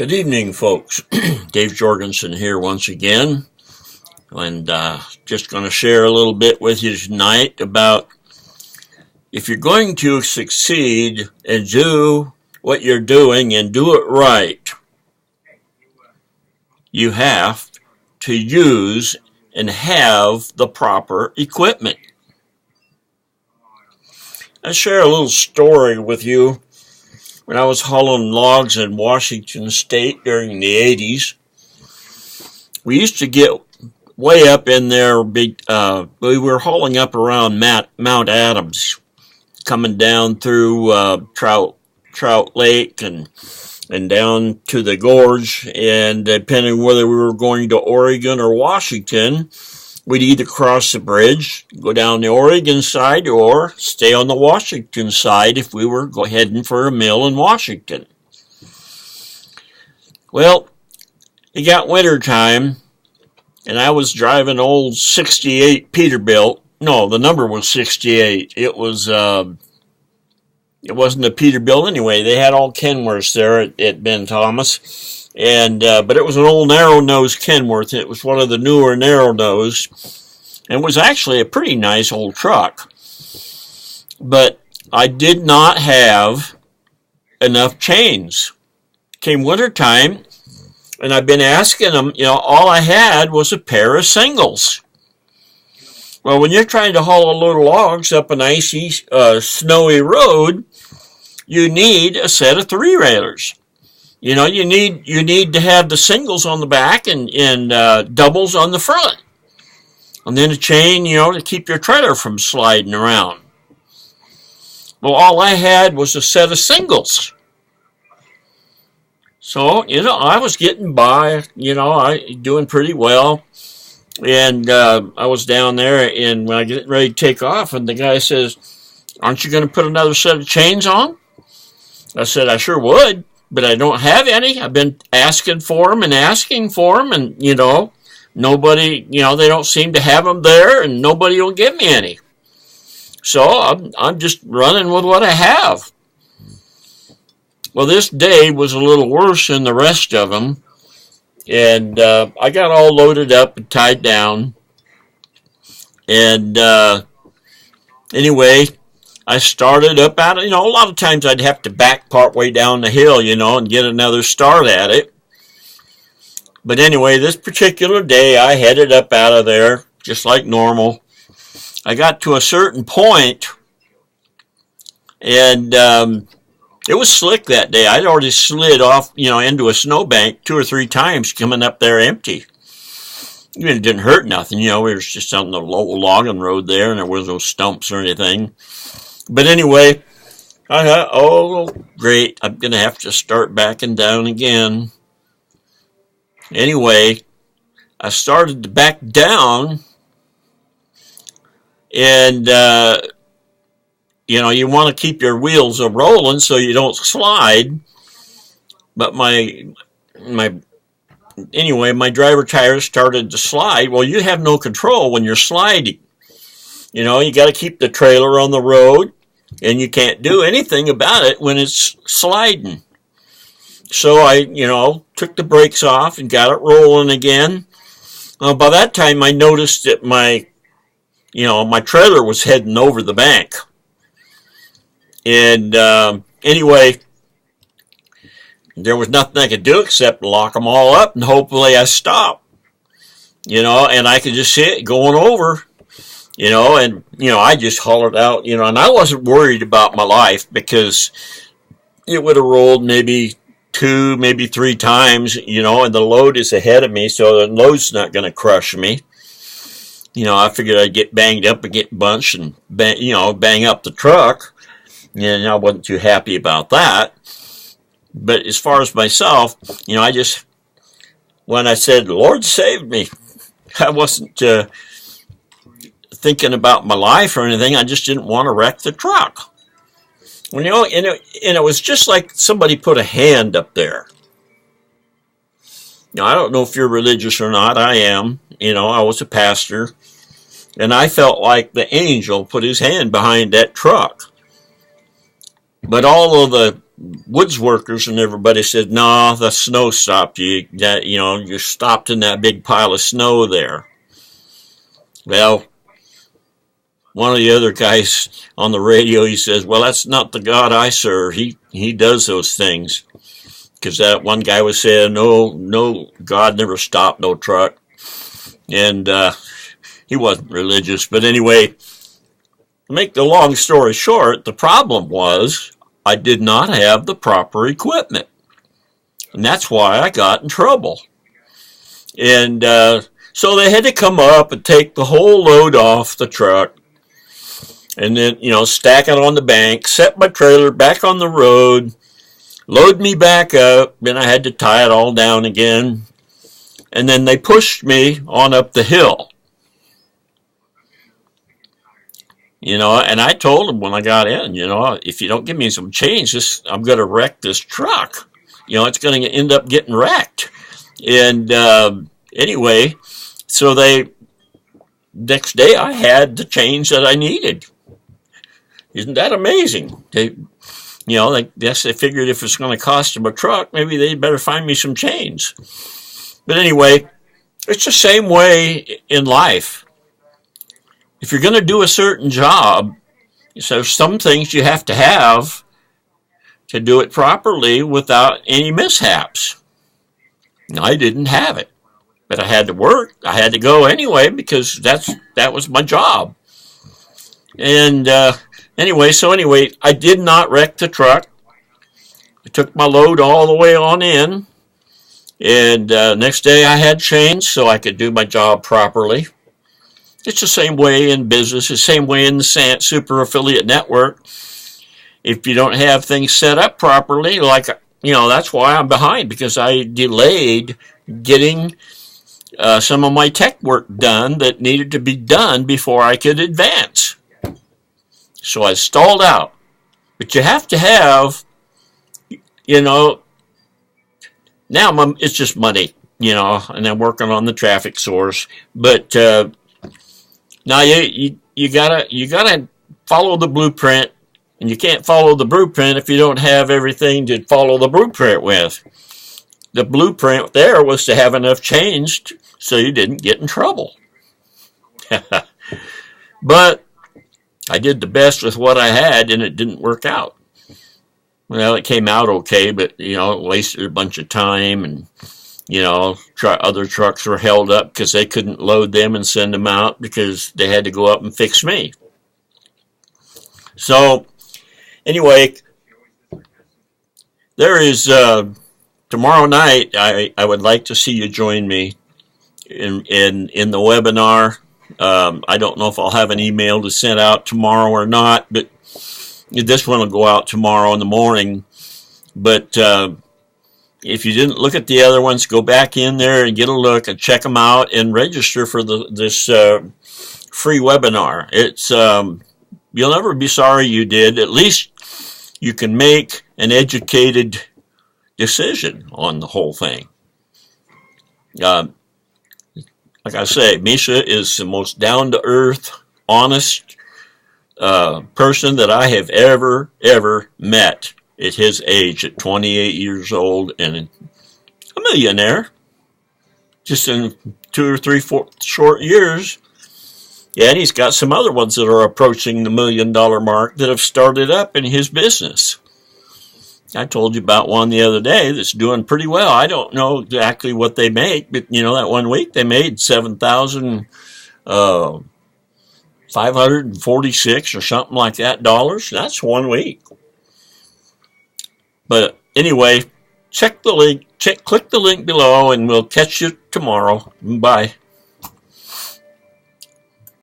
Good evening, folks. Dave Jorgensen here once again, and just going to share a little bit with you tonight about if you're going to succeed and do what you're doing and do it right, you have to use and have the proper equipment. I'll share a little story with you. When I was hauling logs in Washington State during the 80s, we used to get way up in there. We were hauling up around Mount Adams, coming down through Trout Lake and down to the gorge, and depending whether we were going to Oregon or Washington, we'd either cross the bridge, go down the Oregon side, or stay on the Washington side if we were heading for a mill in Washington. Well, it got winter time, and I was driving old 68 Peterbilt. No, the number was 68. It wasn't a Peterbilt anyway. They had all Kenworths there at Ben Thomas. But it was an old narrow-nosed Kenworth. It was one of the newer narrow-nosed, and it was actually a pretty nice old truck. But I did not have enough chains. Came wintertime, and I've been asking them, all I had was a pair of singles. Well, when you're trying to haul a load of logs up an icy, snowy road, you need a set of three-railers. You need to have the singles on the back and doubles on the front. And then a chain, to keep your trailer from sliding around. Well, all I had was a set of singles. So, I was getting by, I doing pretty well. And I was down there, and when I get ready to take off, and the guy says, "Aren't you going to put another set of chains on?" I said, "I sure would. But I don't have any. I've been asking for them, and nobody, they don't seem to have them there, and nobody will give me any. So I'm just running with what I have." Well, this day was a little worse than the rest of them, and I got all loaded up and tied down. And anyway, I started up out of, a lot of times I'd have to back part way down the hill, and get another start at it. But anyway, this particular day, I headed up out of there, just like normal. I got to a certain point, and it was slick that day. I'd already slid off, into a snowbank 2 or 3 times coming up there empty. It didn't hurt nothing, we were just on the local logging road there, and there was no stumps or anything. But anyway, I thought, oh, great, I'm going to have to start backing down again. Anyway, I started to back down, and, you want to keep your wheels rolling so you don't slide. But my driver tires started to slide. Well, you have no control when you're sliding. You got to keep the trailer on the road. And you can't do anything about it when it's sliding. So I, took the brakes off and got it rolling again. By that time, I noticed that my trailer was heading over the bank. And anyway, there was nothing I could do except lock them all up and hopefully I stopped. And I could just see it going over. I just hollered out, and I wasn't worried about my life because it would have rolled maybe 2, maybe 3 times, and the load is ahead of me, so the load's not going to crush me. I figured I'd get banged up and get bunched and bang up the truck, and I wasn't too happy about that. But as far as myself, when I said, "Lord save me," I wasn't thinking about my life or anything. I just didn't want to wreck the truck. And it was just like somebody put a hand up there. I don't know if you're religious or not. I am. I was a pastor. And I felt like the angel put his hand behind that truck. But all of woods workers and everybody said, "No, the snow stopped you. That you're stopped in that big pile of snow there." Well, one of the other guys on the radio, he says, "Well, that's not the God I serve. He does those things." Because that one guy was saying, "No, God never stopped no truck," and he wasn't religious. But anyway, to make the long story short, the problem was I did not have the proper equipment, and that's why I got in trouble. And so they had to come up and take the whole load off the truck, and then stack it on the bank, set my trailer back on the road, load me back up. Then I had to tie it all down again, and then they pushed me on up the hill. And I told them when I got in, if you don't give me some change, I'm going to wreck this truck. It's going to end up getting wrecked. And anyway, so next day I had the change that I needed. Isn't that amazing? I guess they figured if it's going to cost them a truck, maybe they'd better find me some change. But anyway, it's the same way in life. If you're going to do a certain job, so some things you have to do it properly without any mishaps. Now, I didn't have it, but I had to work. I had to go anyway because that was my job. And anyway, I did not wreck the truck. I took my load all the way on in, and next day I had change so I could do my job properly. It's the same way in business, the same way in the Super Affiliate Network. If you don't have things set up properly, that's why I'm behind, because I delayed getting some of my tech work done that needed to be done before I could advance. So I stalled out. But you have to have, now it's just money, and I'm working on the traffic source. But now you gotta follow the blueprint, and you can't follow the blueprint if you don't have everything to follow the blueprint with. The blueprint there was to have enough change so you didn't get in trouble. But I did the best with what I had, and it didn't work out. Well, it came out okay, but it wasted a bunch of time, and other trucks were held up because they couldn't load them and send them out because they had to go up and fix me. So, anyway, there is tomorrow night. I would like to see you join me in the webinar. I don't know if I'll have an email to send out tomorrow or not, but this one will go out tomorrow in the morning. But if you didn't look at the other ones, go back in there and get a look and check them out and register for this free webinar. It's you'll never be sorry you did. At least you can make an educated decision on the whole thing. Like I say, Misha is the most down-to-earth, honest person that I have ever met at his age, at 28 years old, and a millionaire, just in 2 or 3 short years. Yeah, and he's got some other ones that are approaching the $1 million mark that have started up in his business. I told you about one the other day that's doing pretty well. I don't know exactly what they make, but that one week they made $7,546 or something like that dollars. That's 1 week. But anyway, check the link, click the link below, and we'll catch you tomorrow. Bye.